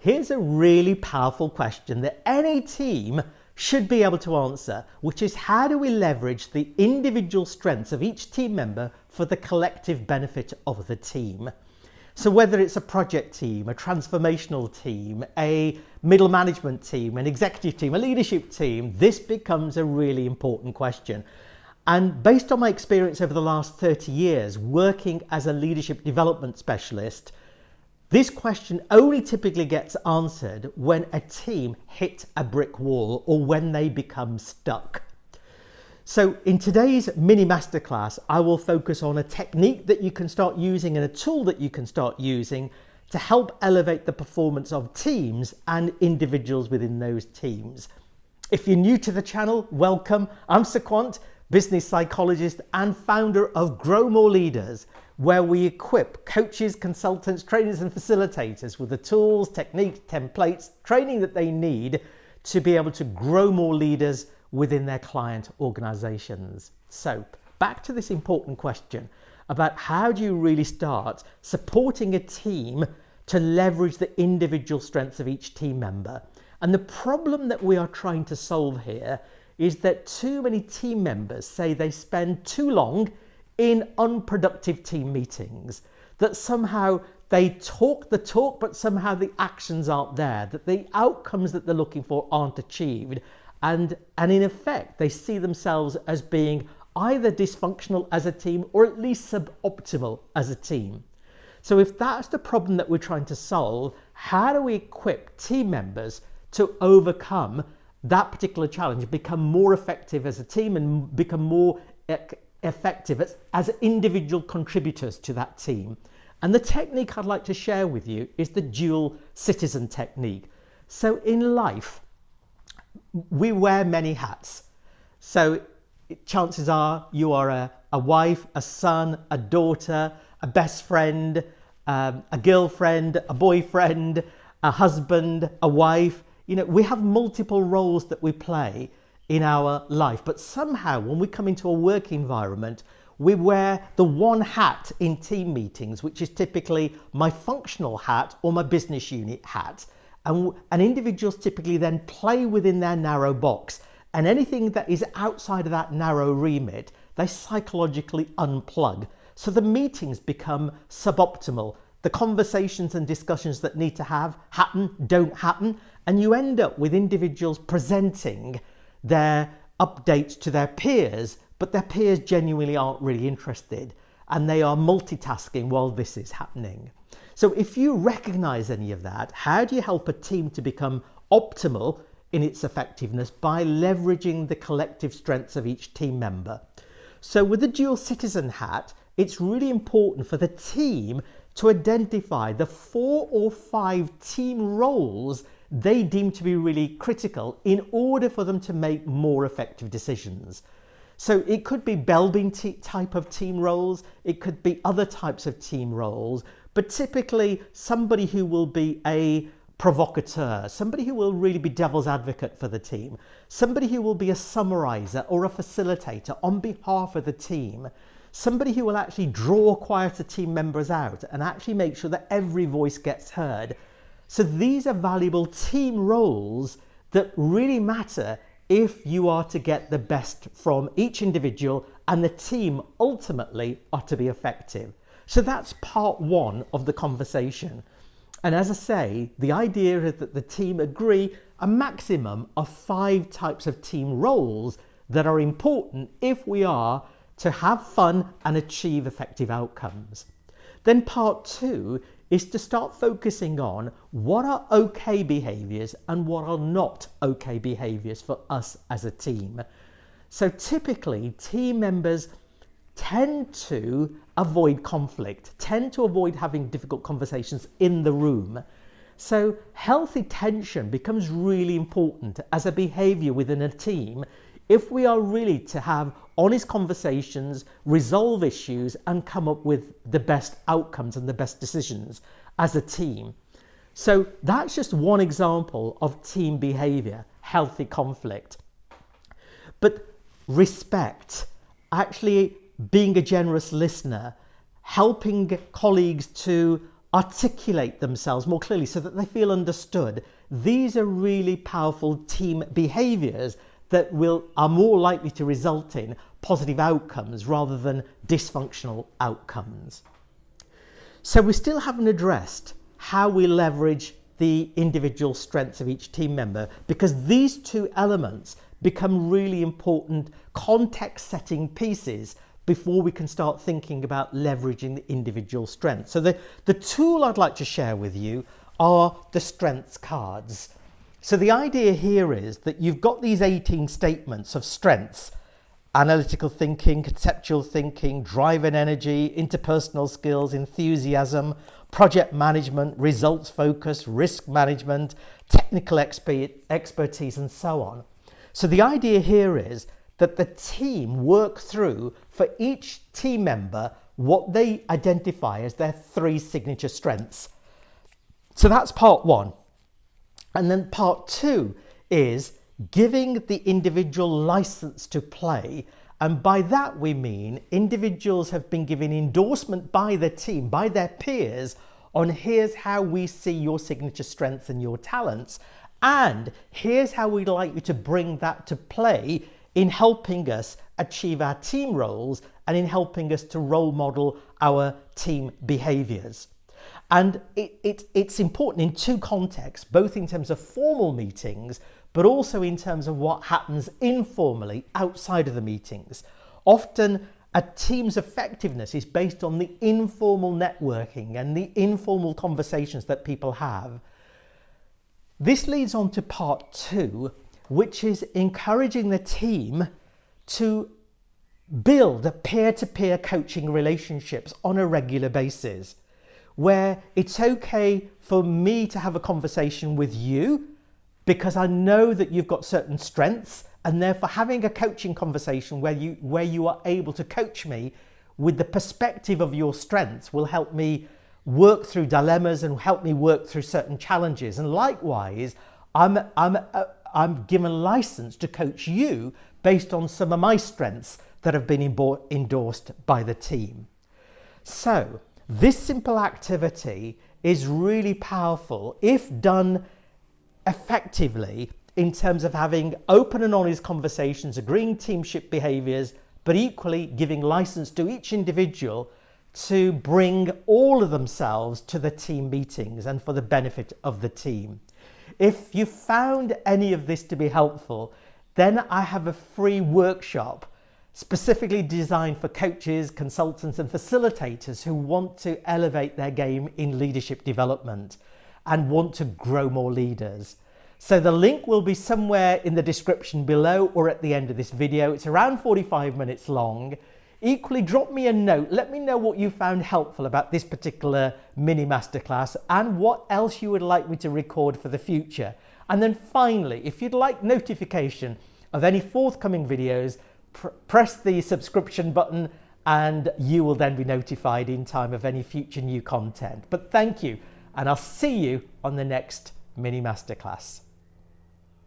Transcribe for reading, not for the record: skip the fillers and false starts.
here's a really powerful question that any team should be able to answer, which is how do we leverage the individual strengths of each team member for the collective benefit of the team? So whether it's a project team, a transformational team, a middle management team, an executive team, a leadership team, this becomes a really important question. And based on my experience over the last 30 years working as a leadership development specialist, this question only typically gets answered when a team hit a brick wall or when they become stuck. So in today's mini masterclass, I will focus on a technique that you can start using and a tool that you can start using to help elevate the performance of teams and individuals within those teams. If you're new to the channel, welcome. I'm Sequant, business psychologist and founder of Grow More Leaders, where we equip coaches, consultants, trainers and facilitators with the tools, techniques, templates, training that they need to be able to grow more leaders within their client organizations. So back to this important question about how do you really start supporting a team to leverage the individual strengths of each team member. And the problem that we are trying to solve here is that too many team members say they spend too long in unproductive team meetings, that somehow they talk the talk but somehow the actions aren't there, that the outcomes that they're looking for aren't achieved, and in effect they see themselves as being either dysfunctional as a team or at least suboptimal as a team. So if that's the problem that we're trying to solve, how do we equip team members to overcome that particular challenge, become more effective as a team and become more effective as individual contributors to that team? And the technique I'd like to share with you is the dual citizen technique. So in life, we wear many hats. So chances are you are a wife, a son, a daughter, a best friend, a girlfriend, a boyfriend, a husband, a wife. You know, we have multiple roles that we play in our life, but somehow when we come into a work environment, we wear the one hat in team meetings, which is typically my functional hat or my business unit hat. And individuals typically then play within their narrow box, and anything that is outside of that narrow remit, they psychologically unplug. So the meetings become suboptimal. The conversations and discussions that need to happen don't happen, and you end up with individuals presenting their updates to their peers, but their peers genuinely aren't really interested, and they are multitasking while this is happening. So if you recognize any of that, how do you help a team to become optimal in its effectiveness? By leveraging the collective strengths of each team member. So with the dual citizen hat, it's really important for the team to identify the 4 or 5 team roles they deem to be really critical in order for them to make more effective decisions. So it could be Belbin type of team roles, it could be other types of team roles, but typically somebody who will be a provocateur, somebody who will really be devil's advocate for the team, somebody who will be a summarizer or a facilitator on behalf of the team, somebody who will actually draw quieter team members out and actually make sure that every voice gets heard. So these are valuable team roles that really matter if you are to get the best from each individual and the team ultimately are to be effective. So that's part 1 of the conversation. And as I say, the idea is that the team agree a maximum of 5 types of team roles that are important if we are to have fun and achieve effective outcomes. Then part 2 is to start focusing on what are okay behaviors and what are not okay behaviors for us as a team. So typically team members tend to avoid conflict, tend to avoid having difficult conversations in the room. So healthy tension becomes really important as a behavior within a team if we are really to have honest conversations, resolve issues and come up with the best outcomes and the best decisions as a team. So that's just one example of team behavior, healthy conflict. But respect, actually being a generous listener, helping colleagues to articulate themselves more clearly so that they feel understood. These are really powerful team behaviours that are more likely to result in positive outcomes rather than dysfunctional outcomes. So we still haven't addressed how we leverage the individual strengths of each team member, because these two elements become really important context-setting pieces before we can start thinking about leveraging the individual strengths. So the tool I'd like to share with you are the strengths cards. So the idea here is that you've got these 18 statements of strengths: analytical thinking, conceptual thinking, drive and energy, interpersonal skills, enthusiasm, project management, results focus, risk management, technical expertise, and so on. So the idea here is that the team work through, for each team member, what they identify as their 3 signature strengths. So that's part 1. And then part 2 is giving the individual license to play. And by that we mean individuals have been given endorsement by the team, by their peers, on here's how we see your signature strengths and your talents, and here's how we'd like you to bring that to play in helping us achieve our team roles and in helping us to role model our team behaviours. And it's important in 2 contexts, both in terms of formal meetings, but also in terms of what happens informally outside of the meetings. Often a team's effectiveness is based on the informal networking and the informal conversations that people have. This leads on to part 2, which is encouraging the team to build peer-to-peer coaching relationships on a regular basis, where it's okay for me to have a conversation with you because I know that you've got certain strengths, and therefore having a coaching conversation where you are able to coach me with the perspective of your strengths will help me work through dilemmas and help me work through certain challenges. And likewise, I'm given license to coach you based on some of my strengths that have been endorsed by the team. So this simple activity is really powerful if done effectively in terms of having open and honest conversations, agreeing teamship behaviours, but equally giving license to each individual to bring all of themselves to the team meetings and for the benefit of the team. If you found any of this to be helpful, then I have a free workshop specifically designed for coaches, consultants and facilitators who want to elevate their game in leadership development and want to grow more leaders. So the link will be somewhere in the description below or at the end of this video. It's around 45 minutes long. Equally, drop me a note. Let me know what you found helpful about this particular mini masterclass and what else you would like me to record for the future. And then finally, if you'd like notification of any forthcoming videos, press the subscription button and you will then be notified in time of any future new content. But thank you, and I'll see you on the next mini masterclass.